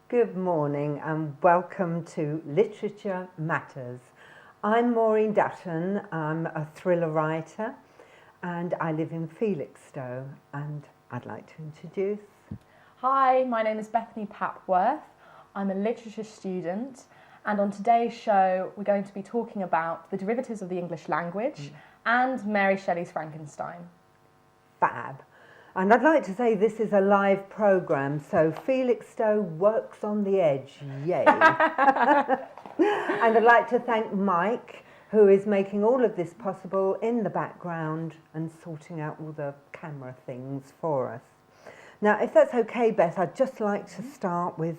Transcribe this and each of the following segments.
Good morning and welcome to Literature Matters. I'm Maureen Dutton, I'm a thriller writer and I live in Felixstowe, and I'd like to introduce... Hi, my name is Bethany Papworth. I'm a literature student, and on today's show we're going to be talking about the derivatives of the English language and Mary Shelley's Frankenstein. Fab. And I'd like to say this is a live programme, so Felixstowe works on the edge, yay. And I'd like to thank Mike, who is making all of this possible in the background and sorting out all the camera things for us. Now, if that's okay, Beth, I'd just like to start with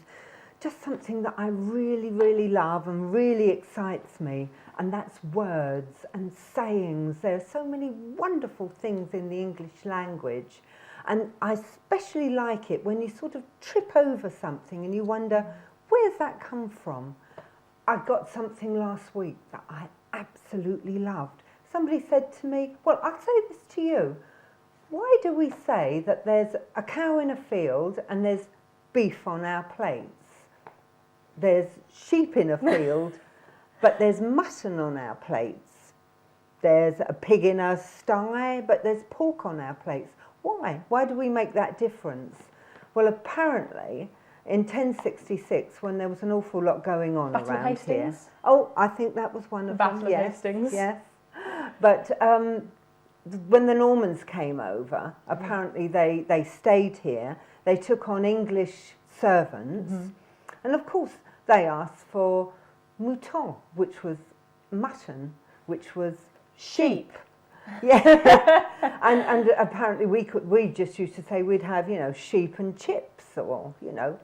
just something that I really, really love and really excites me, and that's words and sayings. There are so many wonderful things in the English language, and I especially like it when you sort of trip over something and you wonder, where's that come from? I got something last week that I absolutely loved. Somebody said to me, well, I'll say this to you. Why do we say that there's a cow in a field and there's beef on our plates? There's sheep in a field, but there's mutton on our plates. There's a pig in a sty, but there's pork on our plates. Why? Why do we make that difference? Well, apparently, in 1066, when there was an awful lot going on Battle around of Hastings? here. Oh, I think that was one of them. Battle of Hastings. Yes. But when the Normans came over, apparently they stayed here. They took on English servants, and of course they asked for mouton, which was mutton, which was sheep. Yeah, and apparently we just used to say we'd have, you know, sheep and chips, or, you know,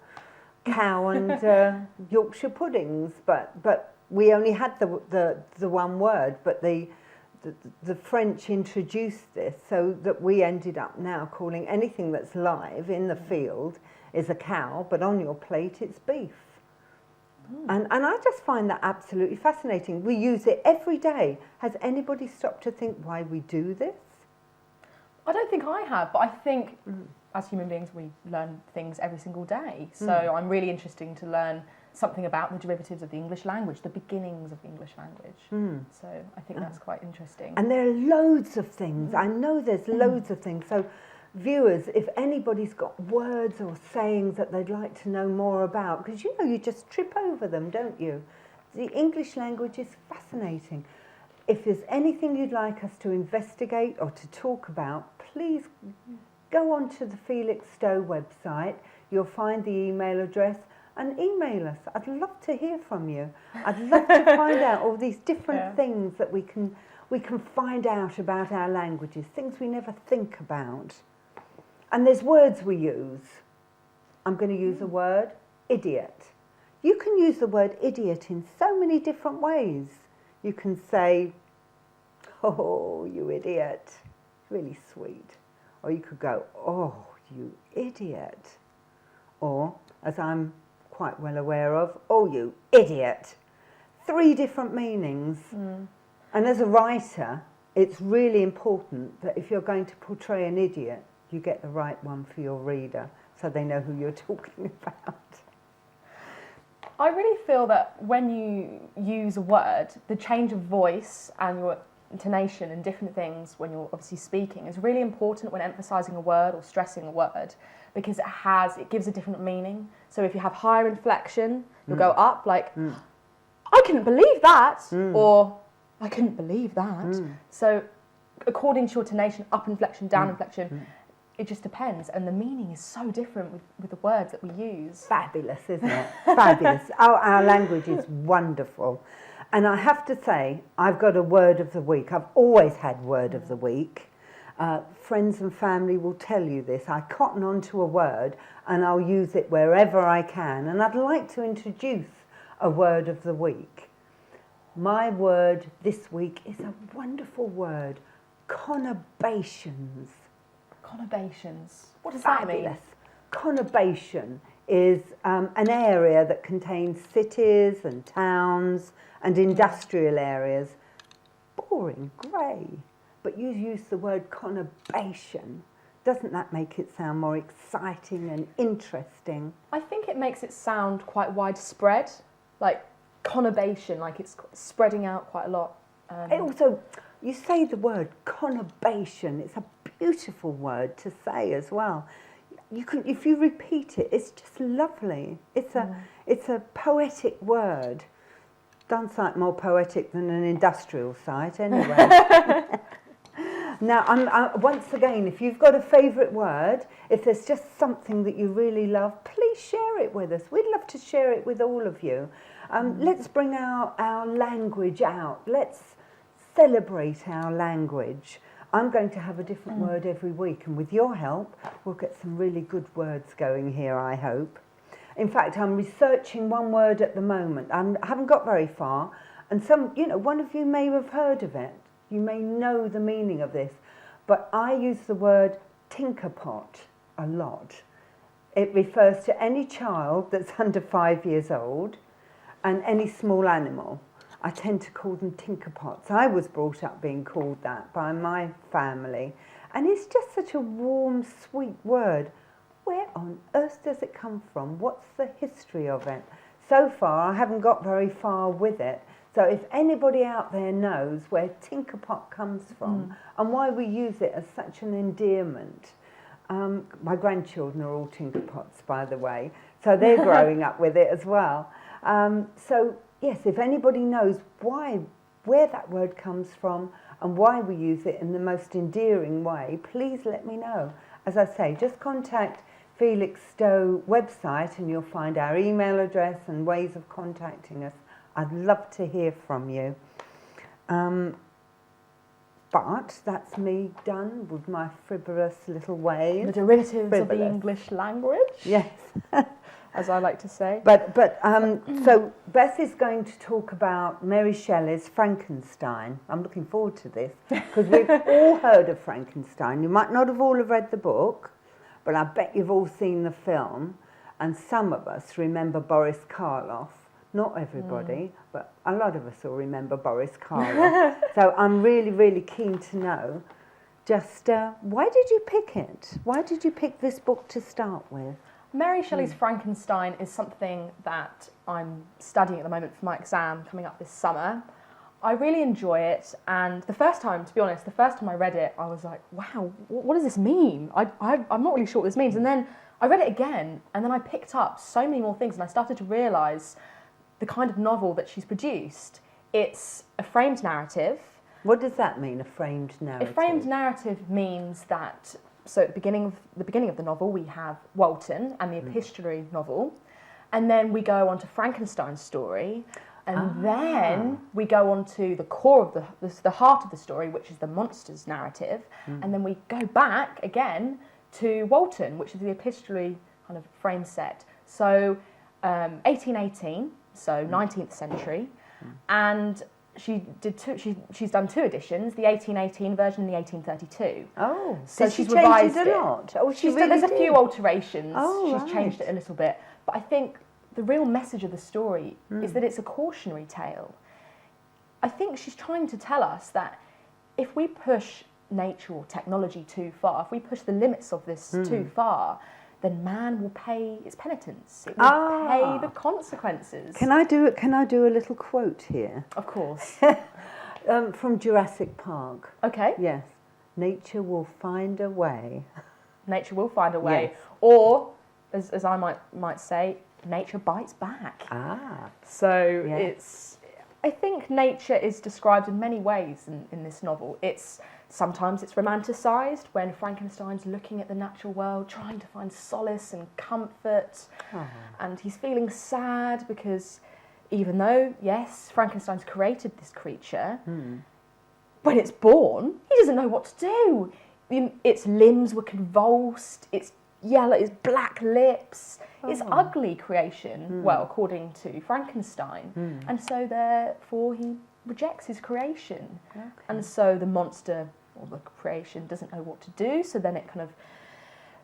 cow and Yorkshire puddings, but we only had the one word. But the French introduced this so that we ended up now calling anything that's live in the field is a cow, but on your plate it's beef. And I just find that absolutely fascinating. We use it every day. Has anybody stopped to think why we do this? I don't think I have, but I think as human beings we learn things every single day. So I'm really interested to learn something about the derivatives of the English language, the beginnings of the English language. So I think that's quite interesting. And there are loads of things. I know there's loads of things. So viewers, if anybody's got words or sayings that they'd like to know more about, because you know you just trip over them, don't you? The English language is fascinating. If there's anything you'd like us to investigate or to talk about, please go onto the Felixstowe website. You'll find the email address and email us. I'd love to hear from you. I'd love to find out all these different things that we can find out about our languages, things we never think about. And there's words we use. I'm going to use the word idiot. You can use the word idiot in so many different ways. You can say, oh, you idiot. It's really sweet. Or you could go, oh, you idiot. Or, as I'm quite well aware of, oh, you idiot. 3 different meanings. And as a writer, it's really important that if you're going to portray an idiot, you get the right one for your reader so they know who you're talking about. I really feel that when you use a word, the change of voice and your intonation and different things when you're obviously speaking is really important when emphasising a word or stressing a word, because it gives a different meaning. So if you have higher inflection, you'll go up like, I couldn't believe that, or I couldn't believe that. So according to your intonation, up inflection, down inflection, it just depends, and the meaning is so different with the words that we use. Fabulous, isn't it? Fabulous. Our language is wonderful. And I have to say, I've got a word of the week. I've always had word of the week. Friends and family will tell you this. I cotton onto a word and I'll use it wherever I can. And I'd like to introduce a word of the week. My word this week is a wonderful word, conurbations. Conurbations. What does that mean? Conurbation is an area that contains cities and towns and industrial areas. Boring, grey. But you use the word conurbation Doesn't that make it sound more exciting and interesting? I think it makes it sound quite widespread, like conurbation, like it's spreading out quite a lot. It also, you say the word conurbation, it's a beautiful word to say as well. You can, if you repeat it, it's just lovely. It's a poetic word. Doesn't sound more poetic than an industrial site anyway. Now, once again, if you've got a favourite word, if there's just something that you really love, please share it with us. We'd love to share it with all of you. Let's bring our language out. Let's celebrate our language. I'm going to have a different word every week, and with your help, we'll get some really good words going here, I hope. In fact, I'm researching one word at the moment. I haven't got very far, and one of you may have heard of it. You may know the meaning of this, but I use the word tinkerpot a lot. It refers to any child that's under 5 years old and any small animal. I tend to call them tinkerpots. I was brought up being called that by my family, and it's just such a warm, sweet word. Where on earth does it come from? What's the history of it? So far, I haven't got very far with it. So if anybody out there knows where tinkerpot comes from and why we use it as such an endearment, my grandchildren are all tinkerpots, by the way, so they're growing up with it as well. So yes, if anybody knows where that word comes from and why we use it in the most endearing way, please let me know. As I say, just contact Felixstowe website and you'll find our email address and ways of contacting us. I'd love to hear from you. But that's me done with my frivolous little ways. The derivatives of the English language. Yes. As I like to say. So Beth is going to talk about Mary Shelley's Frankenstein. I'm looking forward to this because we've all heard of Frankenstein. You might not have all have read the book, but I bet you've all seen the film. And some of us remember Boris Karloff. Not everybody, but a lot of us will remember Boris Karloff. So I'm really, really keen to know just why did you pick it? Why did you pick this book to start with? Mary Shelley's Frankenstein is something that I'm studying at the moment for my exam coming up this summer. I really enjoy it, and the first time I read it, I was like, wow, what does this mean? I'm not really sure what this means. And then I read it again, and then I picked up so many more things, and I started to realise the kind of novel that she's produced. It's a framed narrative. What does that mean, a framed narrative? A framed narrative means that, so at the beginning of the novel, we have Walton and the epistolary novel, and then we go on to Frankenstein's story, and then we go on to the core of the heart of the story, which is the monsters narrative, and then we go back again to Walton, which is the epistolary kind of frame set. So 1818, so 19th century, and she's done two editions, the 1818 version and the 1832. Oh, so she's revised changed it a lot. Oh, there's a few alterations. Oh, she's changed it a little bit, but I think the real message of the story is that it's a cautionary tale. I think she's trying to tell us that if we push nature or technology too far, if we push the limits of this too far, then man will pay its penitence. It will pay the consequences. Can I do a little quote here? Of course. From Jurassic Park. Okay. Yes. Nature will find a way. Nature will find a way. Yes. Or, as I might say, nature bites back. So yes. I think nature is described in many ways in this novel. Sometimes it's romanticised when Frankenstein's looking at the natural world, trying to find solace and comfort, and he's feeling sad because even though, yes, Frankenstein's created this creature, when it's born, he doesn't know what to do. Its limbs were convulsed, its black lips, it's ugly creation, well, according to Frankenstein, and so therefore he rejects his creation, and so the monster or the creation doesn't know what to do, so then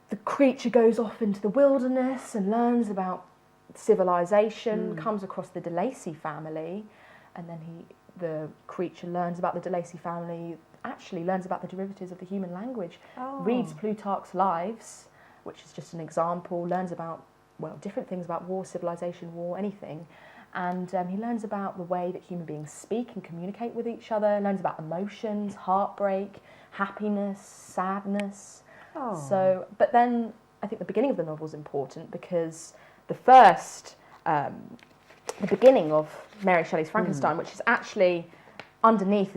the creature goes off into the wilderness and learns about civilization, comes across the de Lacy family, and then the creature learns about the de Lacy family actually learns about the derivatives of the human language, Oh. reads Plutarch's Lives, which is just an example, learns about, well, different things about war, civilization, war, anything. And he learns about the way that human beings speak and communicate with each other, learns about emotions, heartbreak, happiness, sadness. Oh. So, but then I think the beginning of the novel is important because the first, the beginning of Mary Shelley's Frankenstein, which is actually underneath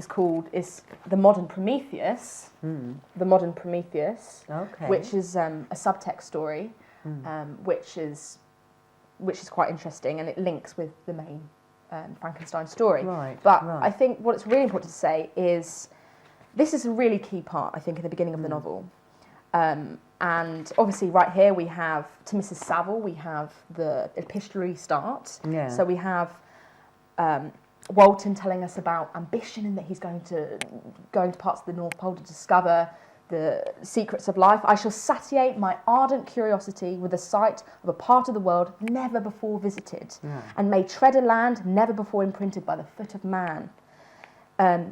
is the modern Prometheus, the modern Prometheus, Okay. which is a subtext story, which is quite interesting, and it links with the main Frankenstein story. Right, But right. I think what's really important to say is this is a really key part, I think, in the beginning of the novel. And obviously right here we have, to Mrs. Saville, we have the epistolary start. Yeah. So we have Walton telling us about ambition and that he's going to parts of the North Pole to discover the secrets of life. I shall satiate my ardent curiosity with the sight of a part of the world never before visited, and may tread a land never before imprinted by the foot of man.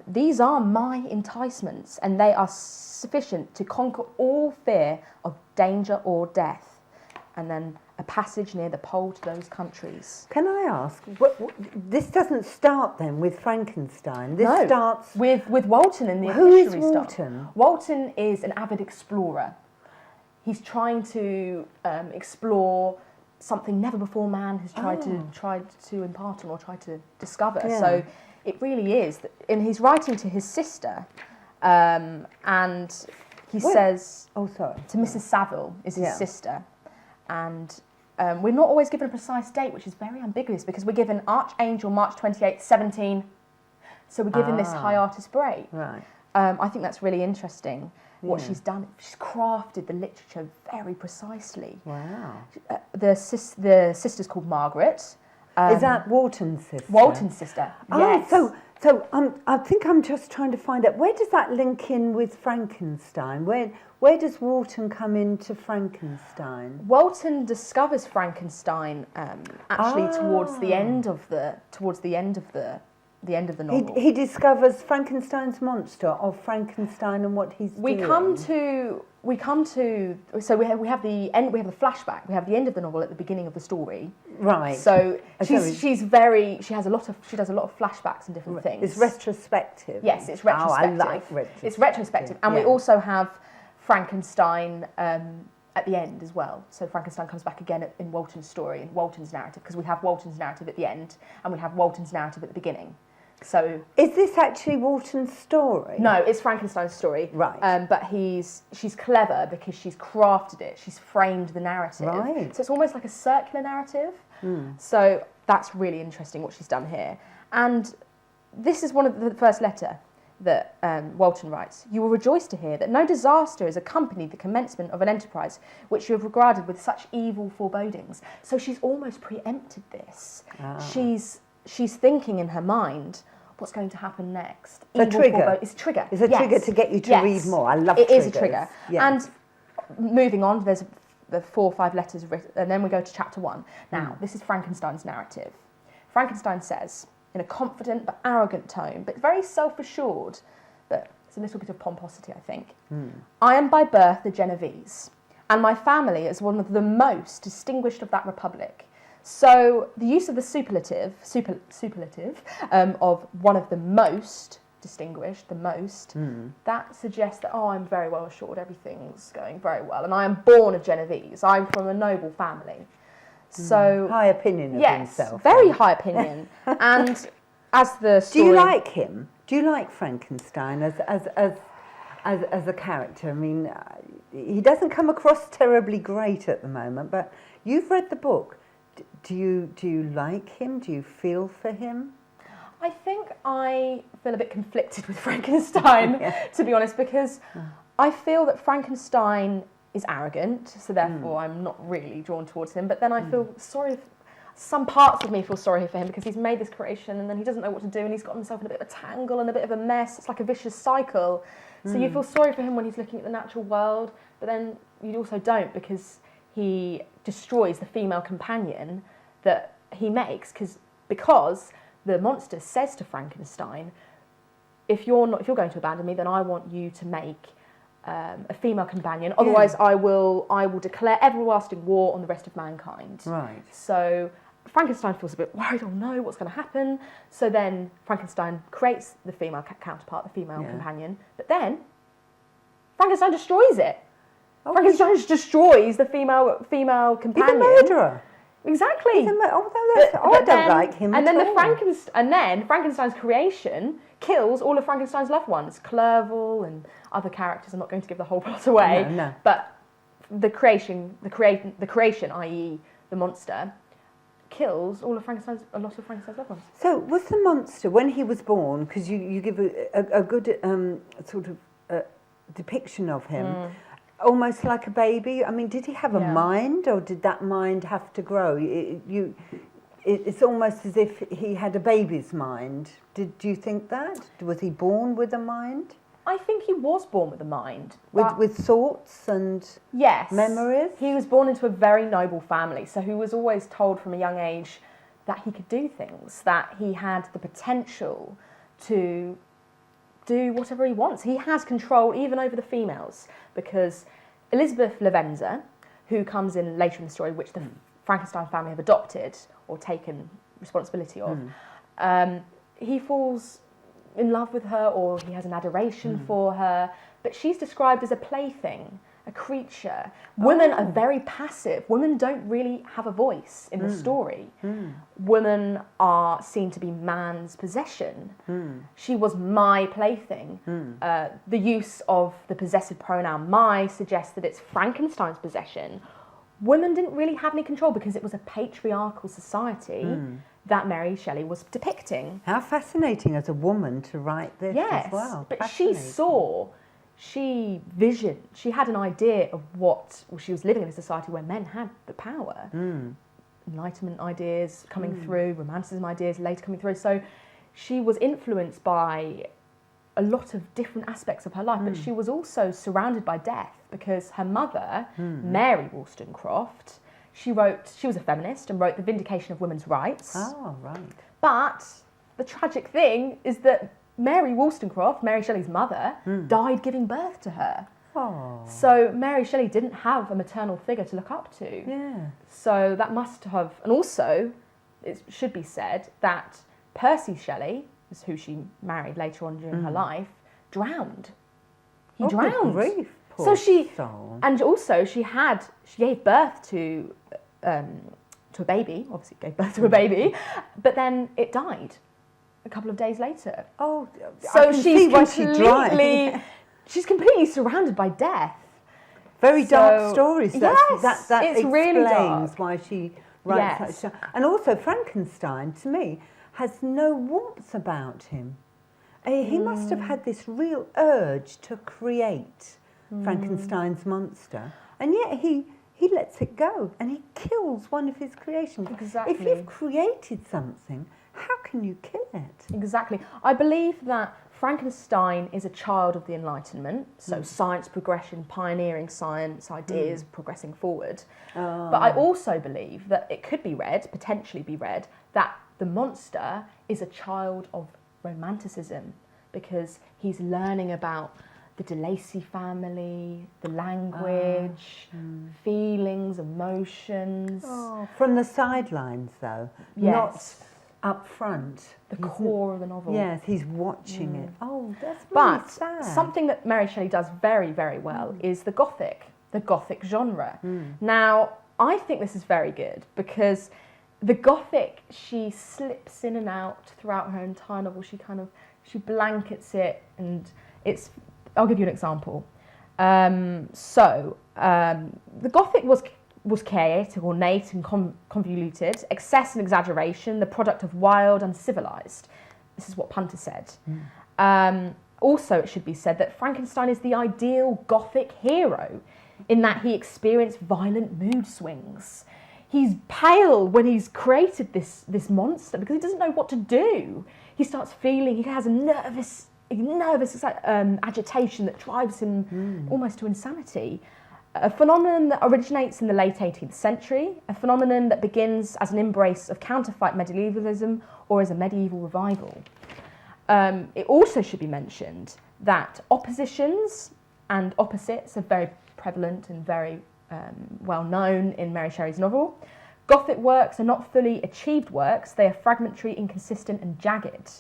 These are my enticements, and they are sufficient to conquer all fear of danger or death. And then a passage near the pole to those countries. Can I ask, this doesn't start then with Frankenstein. This No, starts with Walton in the Who is epistolary start. Walton? Walton is an avid explorer. He's trying to explore something never before man has tried to impart on or tried to discover. Yeah. So it really is. And he's writing to his sister, and he says to Mrs. Saville is his sister, and we're not always given a precise date, which is very ambiguous because we're given Archangel March 28th, 17. So we're given this hiatus break. Right. I think that's really interesting. What she's done, she's crafted the literature very precisely. Wow. The sister's called Margaret. Is that Walton's sister? Walton's sister. Yes. So I think I'm just trying to find out, where does that link in with Frankenstein? Where does Walton come into Frankenstein? Walton discovers Frankenstein actually towards the end of the novel. He discovers Frankenstein's monster, of Frankenstein and what he's doing. We have the end. We have the flashback. We have the end of the novel at the beginning of the story. Right. So she does a lot of flashbacks and different things. It's retrospective. Yes, it's retrospective. Oh, I like retrospective. It's retrospective, and we also have Frankenstein at the end as well. So Frankenstein comes back again in Walton's story, in Walton's narrative, because we have Walton's narrative at the end, and we have Walton's narrative at the beginning. So is this actually Walton's story? No, it's Frankenstein's story. Right. But she's clever because she's crafted it. She's framed the narrative. Right. So it's almost like a circular narrative. So that's really interesting what she's done here. And this is one of the first letter that Walton writes. You will rejoice to hear that no disaster has accompanied the commencement of an enterprise which you have regarded with such evil forebodings. So she's almost preempted this. She's thinking in her mind, what's going to happen next? It's a trigger. It's a trigger. It's a trigger to get you to read more. I love it. It triggers. is a trigger. Yes. And moving on, there's the 4 or 5 letters written, and then we go to chapter 1. Now, this is Frankenstein's narrative. Frankenstein says, in a confident but arrogant tone, but very self-assured, but it's a little bit of pomposity, I think. I am by birth a Genovese, and my family is one of the most distinguished of that republic. So the use of the superlative of one of the most distinguished, that suggests that, I'm very well assured, everything's going very well, and I am born of Genovese, I'm from a noble family. So high opinion of himself. Very high opinion. And as the story... Do you like him? Do you like Frankenstein as a character? I mean, he doesn't come across terribly great at the moment, but you've read the book. Do you like him? Do you feel for him? I think I feel a bit conflicted with Frankenstein, to be honest, because I feel that Frankenstein is arrogant, so therefore I'm not really drawn towards him. But then I feel sorry. Some parts of me feel sorry for him because he's made this creation and then he doesn't know what to do and he's got himself in a bit of a tangle and a bit of a mess. It's like a vicious cycle. So you feel sorry for him when he's looking at the natural world, but then you also don't because he destroys the female companion that he makes because the monster says to Frankenstein, if you're going to abandon me, then I want you to make a female companion. Otherwise, I will declare everlasting war on the rest of mankind. Right. So Frankenstein feels a bit worried. Oh no, what's going to happen? So then Frankenstein creates the female counterpart, the female companion. But then Frankenstein destroys it. Oh, Frankenstein destroys the female companion. He's a murderer. Exactly. I don't like him and at then all. And then Frankenstein's creation kills all of Frankenstein's loved ones, Clerval and other characters. I'm not going to give the whole plot away. No. But the creation, i.e., the monster, kills a lot of Frankenstein's loved ones. So was the monster, when he was born, because you give a good sort of depiction of him, almost like a baby? I mean, did he have a mind, or did that mind have to grow? It's almost as if he had a baby's mind. Do you think that? Was he born with a mind? I think he was born with a mind. With thoughts and memories? He was born into a very noble family, so he was always told from a young age that he could do things, that he had the potential to do whatever he wants. He has control even over the females, because Elizabeth Lavenza, who comes in later in the story, which the Frankenstein family have adopted or taken responsibility of, he falls in love with her, or he has an adoration for her, but she's described as a plaything, a creature. Women are very passive. Women don't really have a voice in the story. Women are seen to be man's possession. She was my plaything. The use of the possessive pronoun my suggests that it's Frankenstein's possession. Women didn't really have any control because it was a patriarchal society that Mary Shelley was depicting. How fascinating as a woman to write this as well. But she had an idea of she was living in a society where men had the power. Enlightenment ideas coming through, Romanticism ideas later coming through. So she was influenced by a lot of different aspects of her life, but she was also surrounded by death, because her mother, Mary Wollstonecraft, she was a feminist and wrote The Vindication of Women's Rights. Oh, right. But the tragic thing is that Mary Wollstonecraft, Mary Shelley's mother, died giving birth to her. Oh. So Mary Shelley didn't have a maternal figure to look up to. Yeah. So that must have... And also, it should be said that Percy Shelley, who she married later on during her life, drowned. He drowned. Grief, so she... soul. And also, she gave birth to a baby, obviously gave birth to a baby, but then it died a couple of days later. Oh, so she's completely surrounded by death. Very dark stories. Yes, that it's explains really dark. why she writes such. And also, Frankenstein, to me, has no warmth about him. He must have had this real urge to create Frankenstein's monster, and yet he lets it go and he kills one of his creations. Exactly. If you've created something, how can you kill it? Exactly. I believe that Frankenstein is a child of the Enlightenment, so science progression, pioneering science, ideas progressing forward. But I also believe that it could be read, potentially be read, that the monster is a child of Romanticism, because he's learning about the De Lacy family, the language, feelings, emotions. Oh, from the sidelines, though, Yes. not up front. The core of the novel. Yes, he's watching it. Oh, that's really But sad. something that Mary Shelley does very, very well is the Gothic genre. Now, I think this is very good, because the Gothic, she slips in and out throughout her entire novel. She blankets it, and it's... I'll give you an example. The Gothic was chaotic, ornate and convoluted, excess and exaggeration, the product of wild and civilised. This is what Punter said. Also, it should be said that Frankenstein is the ideal Gothic hero, in that he experienced violent mood swings. He's pale when he's created this monster, because he doesn't know what to do. He starts feeling, he has a nervous agitation that drives him almost to insanity. A phenomenon that originates in the late 18th century, a phenomenon that begins as an embrace of counterfeit medievalism or as a medieval revival. it also should be mentioned that oppositions and opposites are very prevalent and very well known in Mary Shelley's novel. Gothic works are not fully achieved works, they are fragmentary, inconsistent and jagged.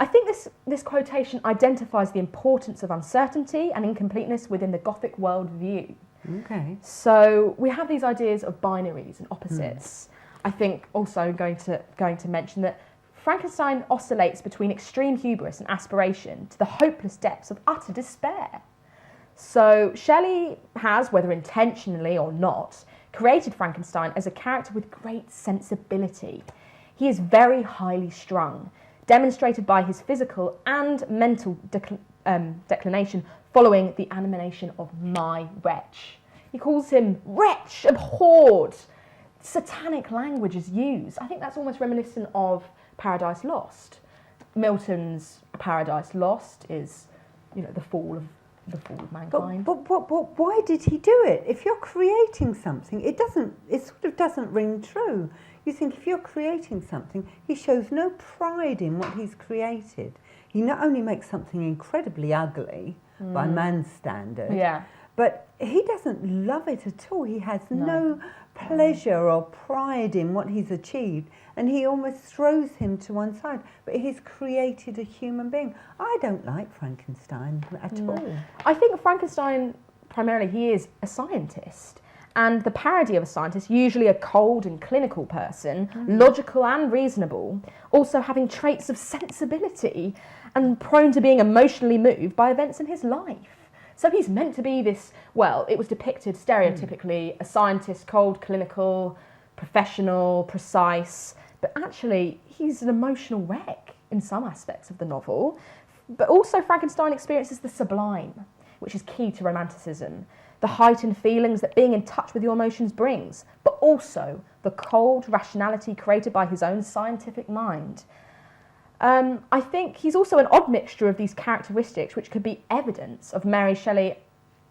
I think this quotation identifies the importance of uncertainty and incompleteness within the Gothic worldview. Okay. So we have these ideas of binaries and opposites. I think also going to mention that Frankenstein oscillates between extreme hubris and aspiration to the hopeless depths of utter despair. So Shelley has, whether intentionally or not, created Frankenstein as a character with great sensibility. He is very highly strung, demonstrated by his physical and mental declination following the animation of my wretch. He calls him wretch, abhorred. Satanic language is used. I think that's almost reminiscent of Paradise Lost. Milton's Paradise Lost is, the fall of mankind. But why did he do it? If you're creating something, it sort of doesn't ring true. You think if you're creating something, he shows no pride in what he's created. He not only makes something incredibly ugly by man's standard, but he doesn't love it at all. He has no pleasure or pride in what he's achieved, and he almost throws him to one side. But he's created a human being. I don't like Frankenstein at all. I think Frankenstein, primarily, he is a scientist. And the parody of a scientist, usually a cold and clinical person, logical and reasonable, also having traits of sensibility and prone to being emotionally moved by events in his life. So he's meant to be this, it was depicted stereotypically, a scientist, cold, clinical, professional, precise, but actually he's an emotional wreck in some aspects of the novel. But also Frankenstein experiences the sublime, which is key to romanticism. The heightened feelings that being in touch with your emotions brings, but also the cold rationality created by his own scientific mind. I think he's also an odd mixture of these characteristics which could be evidence of Mary Shelley,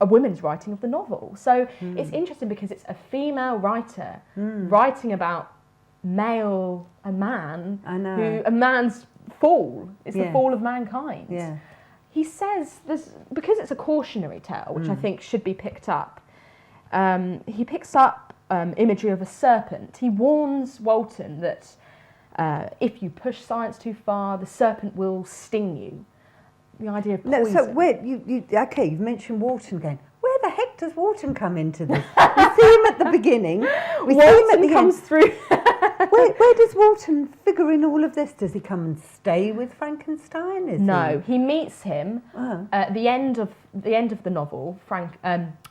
a woman's writing of the novel. So it's interesting because it's a female writer writing about a man, a man's fall. It's the fall of mankind. Yeah. He says, because it's a cautionary tale, which I think should be picked up, he picks up imagery of a serpent. He warns Walton that if you push science too far, the serpent will sting you. The idea of poison. No, so you've mentioned Walton again. Where the heck does Walton come into this? We see him at the beginning. Walton comes through. Where does Walton figure in all of this? Does he come and stay with Frankenstein? No, he meets him at the end of the novel.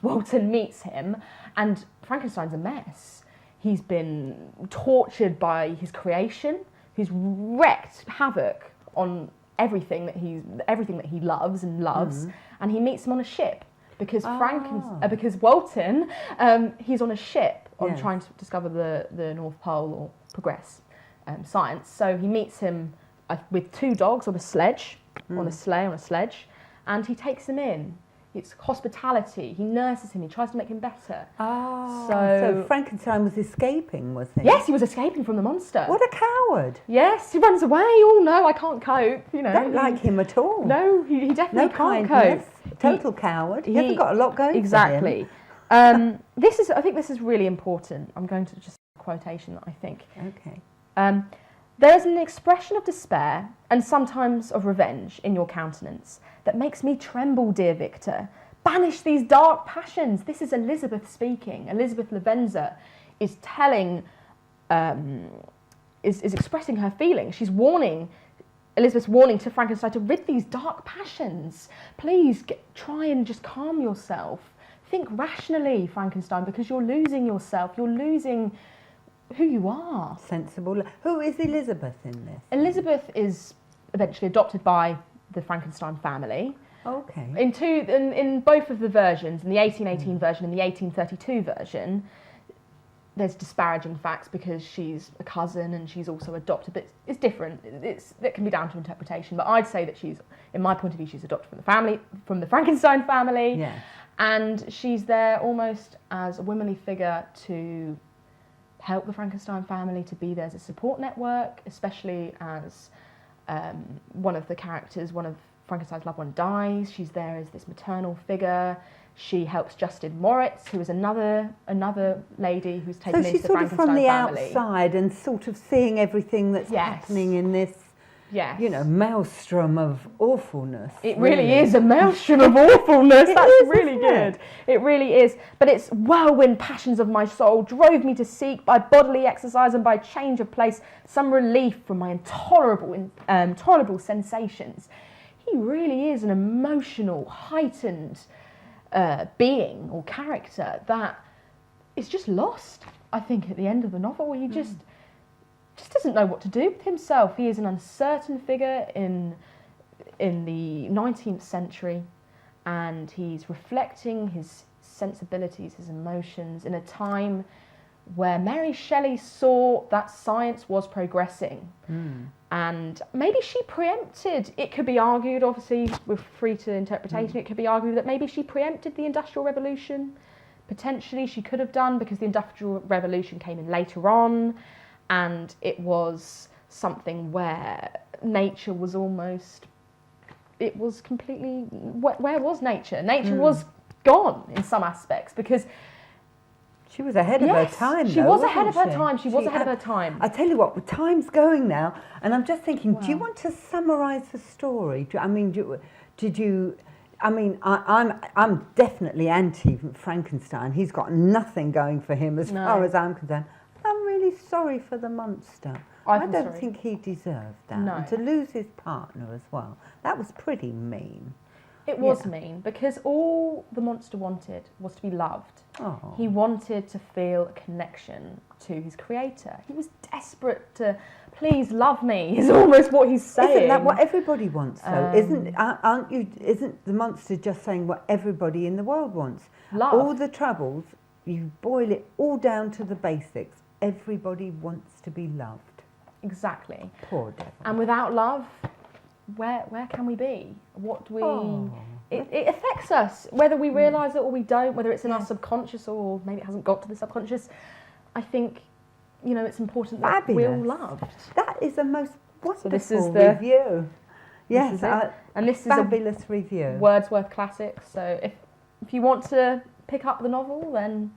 Walton meets him, and Frankenstein's a mess. He's been tortured by his creation. He's wreaked havoc on everything that he loves, and he meets him on a ship because because Walton he's on a ship trying to discover the North Pole or progress science. So he meets him with two dogs on a sledge, on a sledge, and he takes him in. It's hospitality. He nurses him. He tries to make him better. So Frankenstein was escaping, was he? Yes, he was escaping from the monster. What a coward! Yes, he runs away. Oh no, I can't cope. Don't like him at all. No, he definitely can't cope. Total coward. He hasn't got a lot going exactly. For him. I think this is really important. I'm going to just a quotation that I think. Okay. There is an expression of despair and sometimes of revenge in your countenance that makes me tremble, dear Victor. Banish these dark passions. This is Elizabeth speaking. Elizabeth Lavenza is telling, is expressing her feelings. Elizabeth's warning to Frankenstein to rid these dark passions. Please try and just calm yourself. Think rationally, Frankenstein, because you're losing yourself. You're losing who you are. Sensible. Who is Elizabeth in this? Elizabeth is eventually adopted by the Frankenstein family. Okay. In both of the versions, in the 1818 version and the 1832 version, there's disparaging facts because she's a cousin and she's also adopted, but it's different. That can be down to interpretation, but I'd say that in my point of view, she's adopted from the Frankenstein family. Yes. And she's there almost as a womanly figure to help the Frankenstein family, to be there as a support network, especially as one of the characters, one of Frankenstein's loved one, dies. She's there as this maternal figure. She helps Justin Moritz, who is another lady who's taken so into she's the sort of Frankenstein from the family. outside and sort of seeing everything that's happening in this, maelstrom of awfulness. It really is a maelstrom of awfulness. That's really good. It really is. But it's whirlwind passions of my soul drove me to seek by bodily exercise and by change of place some relief from my intolerable sensations. He really is an emotional, heightened being or character that is just lost, I think, at the end of the novel. He just doesn't know what to do with himself. He is an uncertain figure in the 19th century, and he's reflecting his sensibilities, his emotions, in a time where Mary Shelley saw that science was progressing. And maybe she preempted, it could be argued, obviously we're free to interpretation, it could be argued that maybe she preempted the Industrial Revolution. Potentially she could have done, because the Industrial Revolution came in later on, and it was something where nature was almost, it was completely, where was nature? Nature was gone in some aspects, because she was ahead of her time. She was ahead of her time. She was ahead of her time. I tell you what, the time's going now, and I'm just thinking, do you want to summarise the story? I'm definitely anti Frankenstein. He's got nothing going for him as far as I'm concerned. I'm really sorry for the monster. I don't think he deserved that. No. And to lose his partner as well. That was pretty mean. It was mean, because all the monster wanted was to be loved. Oh. He wanted to feel a connection to his creator. He was desperate to, please love me, is almost what he's saying. Isn't that what everybody wants, though? Isn't the monster just saying what everybody in the world wants? Love. All the troubles, you boil it all down to the basics. Everybody wants to be loved. Exactly. Poor devil. And without love, where can we be? What do we... It affects us, whether we realise it or we don't, whether it's in our subconscious or maybe it hasn't got to the subconscious. I think, it's important that we're all loved. That is the most wonderful this is the review. Yes, and this is fabulous review. Wordsworth classic. So if you want to pick up the novel, then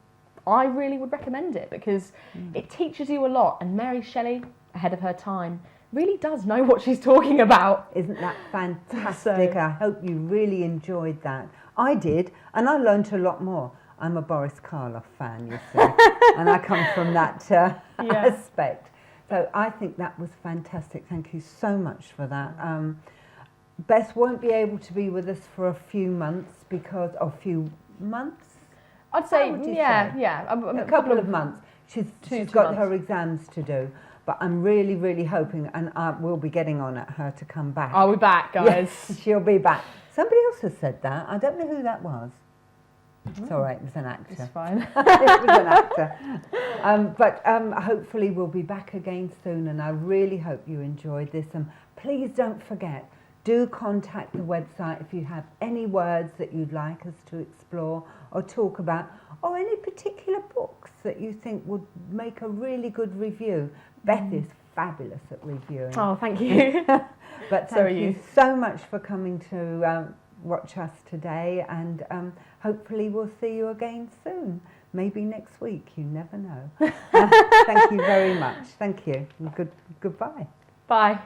I really would recommend it, because it teaches you a lot. And Mary Shelley, ahead of her time, really does know what she's talking about. Isn't that fantastic? I hope you really enjoyed that. I did, and I learned a lot more. I'm a Boris Karloff fan, you see, and I come from that aspect. So I think that was fantastic. Thank you so much for that. Beth won't be able to be with us for a few months a few months? I'd say, a couple of months. She's got her exams to do. But I'm really, really hoping, and I will be getting on at her to come back. I'll be back, guys. Yes, she'll be back. Somebody else has said that. I don't know who that was. It's all right, it was an actor. It's fine. It was an actor. But hopefully we'll be back again soon, and I really hope you enjoyed this. And please don't forget, do contact the website if you have any words that you'd like us to explore or talk about, or any particular books that you think would make a really good review. Beth is fabulous at reviewing. Oh, thank you. But thank you so much for coming to watch us today, and hopefully we'll see you again soon. Maybe next week, you never know. Thank you very much. Thank you. Goodbye. Bye.